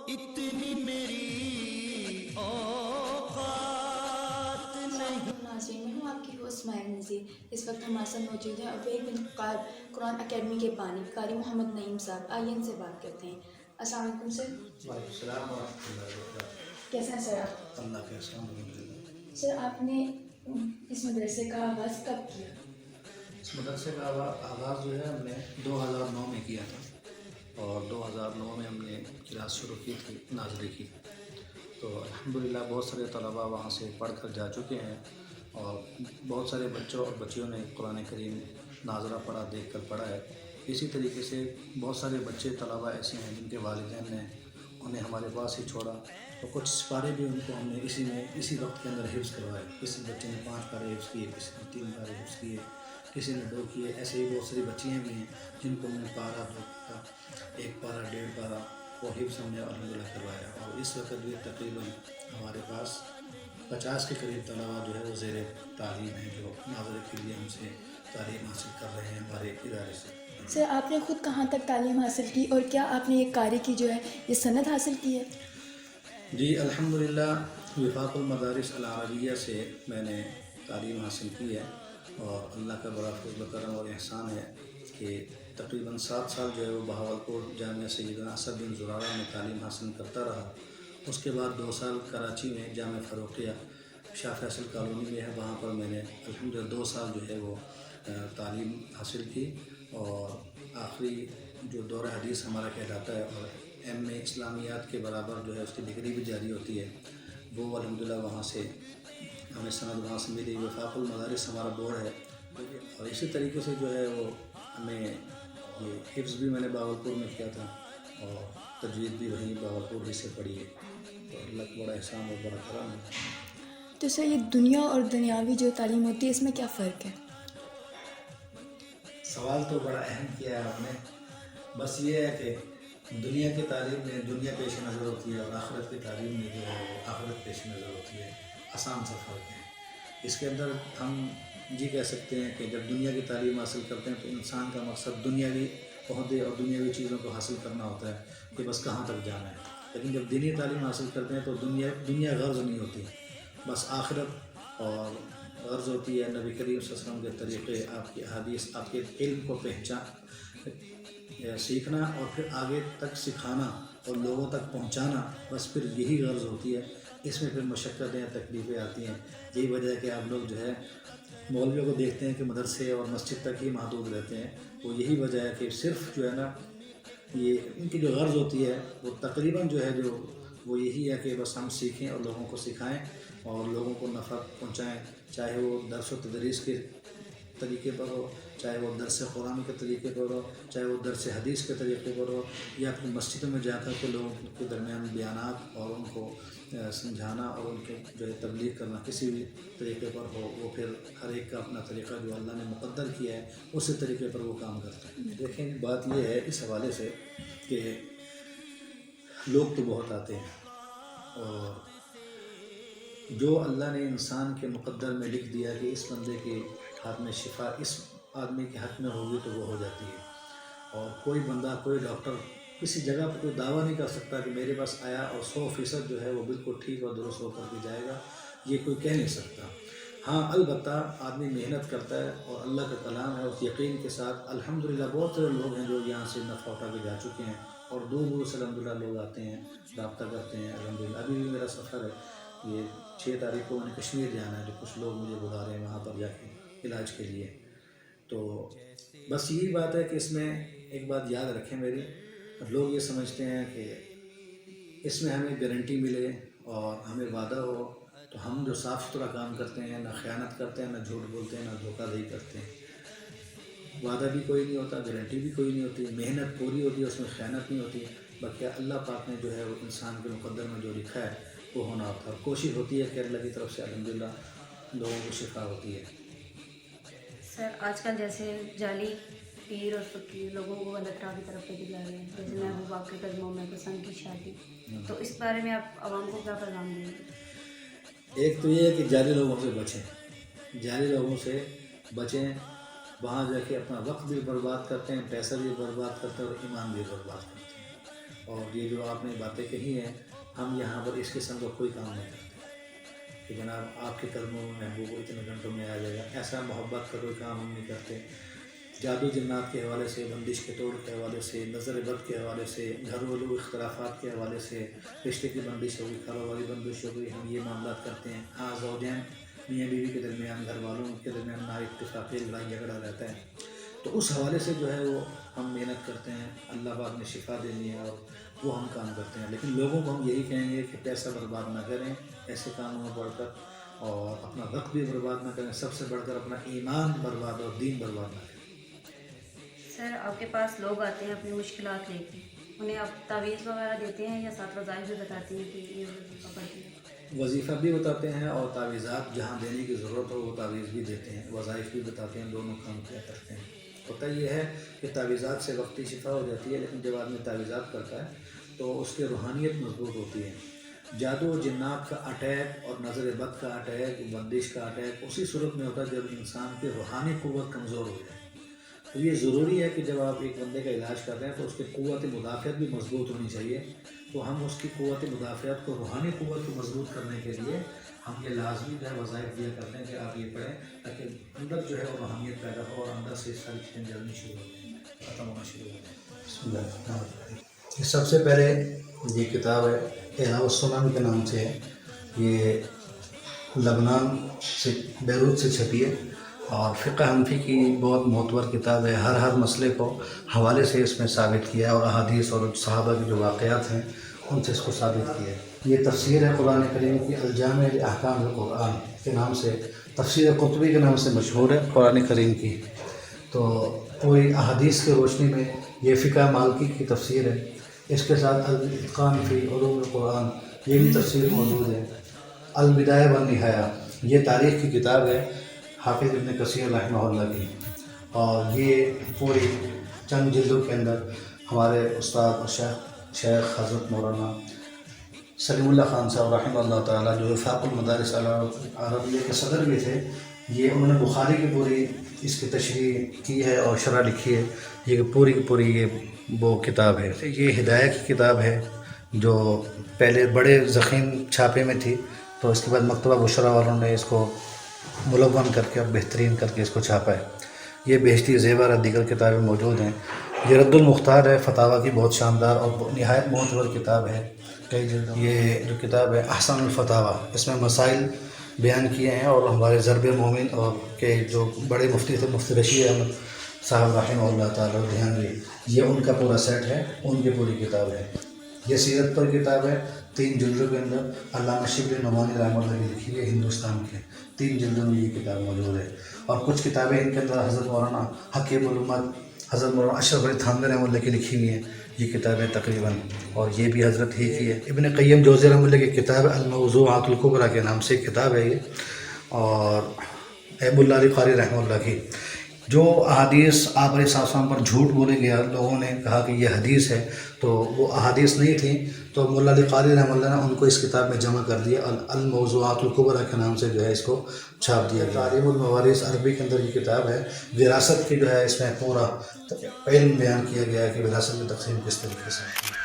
اتنی میری اوقات نہیں. ناظرین، میں ہوں آپ کی ہوسٹ ماہر نذیر. اس وقت ہمارے ساتھ موجود ہیں ابیک بن قرآن اکیڈمی کے بانی قاری محمد نعیم صاحب. آئیے ان سے بات کرتے ہیں. السلام علیکم سر. وعلیکم السلام ورحمۃ اللہ وبرکاتہ. کیسے ہیں سر آپ؟ اللہ کے احسان الحمدللہ. سر آپ نے اس مدرسے کا آغاز کب کیا؟ اس مدرسے کا آغاز جو ہے ہم نے 2009 میں کیا تھا، اور 2009 میں ہم نے کلاس شروع کی تھی ناظری کی. تو الحمدللہ بہت سارے طلباء وہاں سے پڑھ کر جا چکے ہیں، اور بہت سارے بچوں اور بچیوں نے قرآن کریم ناظرہ پڑھا، دیکھ کر پڑھا ہے. اسی طریقے سے بہت سارے بچے طلباء ایسے ہیں جن کے والدین نے انہیں ہمارے پاس ہی چھوڑا، اور کچھ سپارے بھی ان کو ہم نے اسی وقت کے اندر حفظ کروائے. کسی بچے نے 5 پارے حفظ کیے، کسی نے 3 پارے حفظ کیے، کسی نے 2 کیے. ایسے ہی بہت ساری بچیاں بھی ہیں جن کو ہم نے پارہ 2 کا 1 پارہ 1.5 پارہ وہ حفظ ہم نے الحمدللہ کروایا. اور اس وقت بھی تقریباً ہمارے پاس 50 کے قریب طلباء جو ہے وہ زیر تعلیم ہیں، جو ناظرے کے لیے ہم سے تعلیم حاصل کر رہے ہیں ہمارے ادارے سے. سر آپ نے خود کہاں تک تعلیم حاصل کی، اور کیا آپ نے یہ قاری کی جو ہے یہ سند حاصل کی ہے؟ جی الحمدللہ وفاق المدارس العربیہ سے میں نے تعلیم حاصل کی ہے، اور اللہ کا بڑا فضل و کرم اور احسان ہے کہ تقریباً 7 سال جو ہے وہ بہاولپور جامعہ سیدنا اسد بن زرارہ میں تعلیم حاصل کرتا رہا. اس کے بعد 2 سال کراچی میں جامعہ فاروقیہ شاہ فیصل کالونی میں ہے، وہاں پر میں نے الحمدللہ 2 سال جو ہے وہ تعلیم حاصل کی. اور آخری جو دورہ حدیث ہمارا کہلاتا ہے، اور ایم اے اسلامیات کے برابر جو ہے اس کی ڈگری بھی جاری ہوتی ہے، وہ الحمدللہ وہاں سے ہمیں سند وہاں سے ملی. وفاق المدارس ہمارا بورڈ ہے. اور اسی طریقے سے جو ہے وہ ہمیں یہ حفظ بھی میں نے بہاولپور میں کیا تھا، اور تجوید بھی وہیں بہاولپور ہی سے پڑھی ہے. تو اللہ کا بڑا احسان اور بڑا کرم ہے. تو سر یہ دنیا اور دنیاوی جو تعلیم ہوتی ہے اس میں کیا فرق ہے؟ سوال تو بڑا اہم کیا ہے آپ نے. بس یہ ہے کہ دنیا کی تعلیم میں دنیا پیش نظر ہوتی ہے، اور آخرت کی تعلیم میں جو ہے وہ آخرت پیش نظر ہوتی ہے. آسان سا فرق ہے. اس کے اندر ہم یہ کہہ سکتے ہیں کہ جب دنیا کی تعلیم حاصل کرتے ہیں تو انسان کا مقصد دنیاوی عہدے اور دنیاوی چیزوں کو حاصل کرنا ہوتا ہے کہ بس کہاں تک جانا ہے. لیکن جب دینی تعلیم حاصل کرتے ہیں تو دنیا غرض نہیں ہوتی، بس آخرت اور غرض ہوتی ہے. نبی کریم صلی اللہ علیہ وسلم کے طریقے، آپ کی احادیث، آپ کے علم کو سیکھنا اور پھر آگے تک سکھانا اور لوگوں تک پہنچانا، بس پھر یہی غرض ہوتی ہے. اس میں پھر مشقتیں تکلیفیں آتی ہیں. یہی وجہ ہے کہ آپ لوگ جو ہے مولویوں کو دیکھتے ہیں کہ مدرسے اور مسجد تک ہی محدود رہتے ہیں. وہ یہی وجہ ہے کہ صرف جو ہے نا یہ ان کی جو غرض ہوتی ہے وہ تقریباً جو ہے جو وہ یہی ہے کہ بس ہم سیکھیں اور لوگوں کو سکھائیں اور لوگوں کو نفع پہنچائیں، چاہے وہ درس و تدریس کے طریقے پر ہو، چاہے وہ درس قرآن کے طریقے پر ہو، چاہے وہ درس حدیث کے طریقے پر ہو، یا پھر مسجدوں میں جا کر کے لوگوں کے درمیان بیانات اور ان کو سمجھانا اور ان کے جو ہے تبلیغ کرنا کسی بھی طریقے پر ہو. وہ پھر ہر ایک کا اپنا طریقہ جو اللہ نے مقدر کیا ہے اسی طریقے پر وہ کام کرتے ہیں. دیکھیں بات یہ ہے اس حوالے سے کہ لوگ تو بہت آتے ہیں، اور جو اللہ نے انسان کے مقدر میں لکھ دیا کہ اس بندے کے ہاتھ میں شفا اس آدمی کے حق میں ہوگی تو وہ ہو جاتی ہے. اور کوئی بندہ، کوئی ڈاکٹر کسی جگہ پر کوئی دعویٰ نہیں کر سکتا کہ میرے پاس آیا اور 100% جو ہے وہ بالکل ٹھیک اور درست ہو کر کے جائے گا. یہ کوئی کہہ نہیں سکتا. ہاں البتہ آدمی محنت کرتا ہے اور اللہ کا کلام ہے اس یقین کے ساتھ. الحمدللہ بہت سارے لوگ ہیں جو یہاں سے نفع اٹھا کے جا چکے ہیں، اور دور دور سے الحمدللہ لوگ آتے ہیں، رابطہ کرتے ہیں. الحمدللہ ابھی بھی میرا سفر ہے، یہ 6 تاریخ کو میں نے کشمیر جانا ہے، جو کچھ لوگ مجھے بلا رہے ہیں وہاں پر جا کے علاج کے لیے. تو بس یہی بات ہے کہ اس میں ایک بات یاد رکھیں میری، لوگ یہ سمجھتے ہیں کہ اس میں ہمیں گارنٹی ملے اور ہمیں وعدہ ہو تو ہم جو صاف ستھرا کام کرتے ہیں، نہ خیانت کرتے ہیں، نہ جھوٹ بولتے ہیں، نہ دھوکہ دہی کرتے ہیں. وعدہ بھی کوئی نہیں ہوتا، گارنٹی بھی کوئی نہیں ہوتی، محنت پوری ہوتی ہے، اس میں خیانت نہیں ہوتی. باقی اللہ پاک نے جو ہے وہ انسان کے مقدر میں جو لکھا ہے وہ ہونا ہوتا ہے. کوشش ہوتی ہے کہ اللہ کی طرف سے الحمدللہ لوگوں کو شفا ہوتی ہے. سر آج کل جیسے جعلی پیر اور فقیر لوگوں کو غلط راہ کی طرف لے کے جا رہے ہیں، جیسے محبوبہ کے قدموں میں پسند کی شادی، تو اس بارے میں آپ عوام کو کیا پیغام دیں گے؟ ایک تو یہ ہے کہ جعلی لوگوں سے بچیں، جعلی لوگوں سے بچیں. وہاں جا کے اپنا وقت بھی برباد کرتے ہیں، پیسہ بھی برباد کرتے ہیں، اور ایمان بھی برباد کرتے ہیں. اور یہ جو آپ نے باتیں کہی ہیں، ہم یہاں پر اس قسم کا کوئی کام نہیں کرتے کہ جناب آپ کے قدموں میں محبوب اتنے گھنٹوں میں آ جائے گا، ایسا محبت کا کوئی کام ہم نہیں کرتے۔ جادو جنات کے حوالے سے، بندش کے توڑ کے حوالے سے، نظر بد کے حوالے سے، گھریلو اختلافات کے حوالے سے، رشتے کی بندش ہوگی، کاروباری بندش ہوگی، ہم یہ معاملات کرتے ہیں۔ ہاں، زوجین میاں بیوی کے درمیان، گھر والوں کے درمیان نا اتفاقی لڑائی جھگڑا رہتا ہے، تو اس حوالے سے جو ہے وہ ہم محنت کرتے ہیں، اللہ پاک نے شفا دینی ہے اور وہ ہم کام کرتے ہیں۔ لیکن لوگوں کو ہم یہی کہیں گے کہ پیسہ برباد نہ کریں ایسے کاموں میں بڑھ کر، اور اپنا وقت بھی برباد نہ کریں، سب سے بڑھ کر اپنا ایمان برباد اور دین برباد نہ کریں۔ سر آپ کے پاس لوگ آتے ہیں اپنی مشکلات لے کے، انہیں آپ تعویذ وغیرہ دیتے ہیں یا ساتھ وظائف بھی بتاتے ہیں کہ یہ وظیفہ پڑھتے ہیں؟ وظیفہ بھی بتاتے ہیں اور تعویذات جہاں دینے کی ضرورت ہو وہ تعویذ بھی دیتے ہیں، وظائف بھی بتاتے ہیں، دونوں کام کیا کرتے ہیں۔ ہوتا یہ ہے کہ تعویذات سے وقتی شفا ہو جاتی ہے، لیکن جب آدمی تعویذات کرتا ہے تو اس کی روحانیت مضبوط ہوتی ہے۔ جادو و جنات کا اٹیک اور نظر بد کا اٹیک، بندش کا اٹیک اسی صورت میں ہوتا ہے جب انسان کی روحانی قوت کمزور ہو جائے۔ تو یہ ضروری ہے کہ جب آپ ایک بندے کا علاج کر رہے ہیں تو اس کی قوت مدافعت بھی مضبوط ہونی چاہیے۔ تو ہم اس کی قوت مدافعت کو، روحانی قوت کو مضبوط کرنے کے لیے ہم یہ لازمی جو ہے وظائف دیا کرتے ہیں کہ آپ یہ پڑھیں تاکہ اندر جو ہے وہ روحانیت پیدا ہو اور اندر سے ساری چیزیں جلنی شروع ہو جائیں، ختم ہونا شروع ہو جائیں۔ بسم اللہ الرحمن الرحیم۔ سب سے پہلے یہ کتاب ہے احیا السنن کے نام سے ہے، یہ لبنان سے، بیروت سے چھپی ہے، اور فقہ حنفی کی بہت معتبر کتاب ہے۔ ہر مسئلے کو حوالے سے اس میں ثابت کیا ہے، اور احادیث اور صحابہ کے جو واقعات ہیں ان سے اس کو ثابت کیا ہے۔ یہ تفسیر ہے قرآن کریم کی، الجامع لاحکام القرآن کے نام سے، تفسیر قرطبی کے نام سے مشہور ہے قرآن کریم کی۔ تو پوری احادیث کی روشنی میں یہ فقہ مالکی کی تفسیر ہے۔ اس کے ساتھ الاتقان فی علوم القرآن، یہ بھی تفسیر موجود ہے۔ البدایہ والنہایہ، یہ تاریخ کی کتاب ہے حافظ ابن کثیر رحمہ اللہ کی، اور یہ پوری چند جلدوں کے اندر ہمارے استاد شیخ حضرت مولانا سلیم اللہ خان صاحب رحمہ اللہ تعالیٰ، جو وفاق المدارس العربیہ کے صدر بھی تھے، یہ انہوں نے بخاری کی پوری اس کی تشریح کی ہے اور شرح لکھی ہے۔ یہ پوری کی پوری یہ وہ کتاب ہے۔ یہ ہدایہ کی کتاب ہے جو پہلے بڑے ضخیم چھاپے میں تھی، تو اس کے بعد مکتبہ بشرا والوں نے اس کو ملون کر کے اور بہترین کر کے اس کو چھاپا ہے۔ یہ بہشتی زیور اور دیگر کتابیں موجود ہیں۔ یہ رد المختار ہے فتاویٰ کی، بہت شاندار اور نہایت معتبر کتاب ہے، کئی جلدوں۔ یہ جو کتاب ہے احسن الفتاویٰ، اس میں مسائل بیان کیے ہیں، اور ہمارے ضرب مومن اور کے جو بڑے مفتی تھے، مفتی رشید احمد صاحب رحمہ اللہ تعالیٰ دھیانوی، یہ ان کا پورا سیٹ ہے، ان کی پوری کتاب ہے۔ یہ سیرت پر کتاب ہے، 3 جلدوں کے اندر، علامہ شبلی نعمانی رحمہ اللہ کی لکھی ہے، ہندوستان کے 3 جلدوں میں یہ کتاب موجود ہے۔ اور کچھ کتابیں ان کے اندر حضرت مولانا حکیم الامت، حضرت مولانا اشرف علی تھانوی رحمہ اللہ کی لکھی ہوئی ہیں یہ کتابیں تقریباً، اور یہ بھی حضرت ہی کی ہے۔ ابن قیم جوزی رحمہ اللہ کی کتاب الموضوعات الکبریٰ کے نام سے کتاب ہے یہ، اور ایب اللہ علی قاری رحمہ اللہ کی۔ جو احادیث آپ علیہ السلام پر جھوٹ بولے گیا، لوگوں نے کہا کہ یہ حدیث ہے، تو وہ احادیث نہیں تھیں، تو مولا علی قاری رحمہ اللہ نے ان کو اس کتاب میں جمع کر دیا، الموضوعات الکبریٰ کے نام سے جو ہے اس کو چھاپ دیا۔ تعلیم الموارث عربی کے اندر یہ کتاب ہے، وراثت کی جو ہے اس میں پورا علم بیان کیا گیا ہے کہ وراثت میں تقسیم کس طریقے سے ہے۔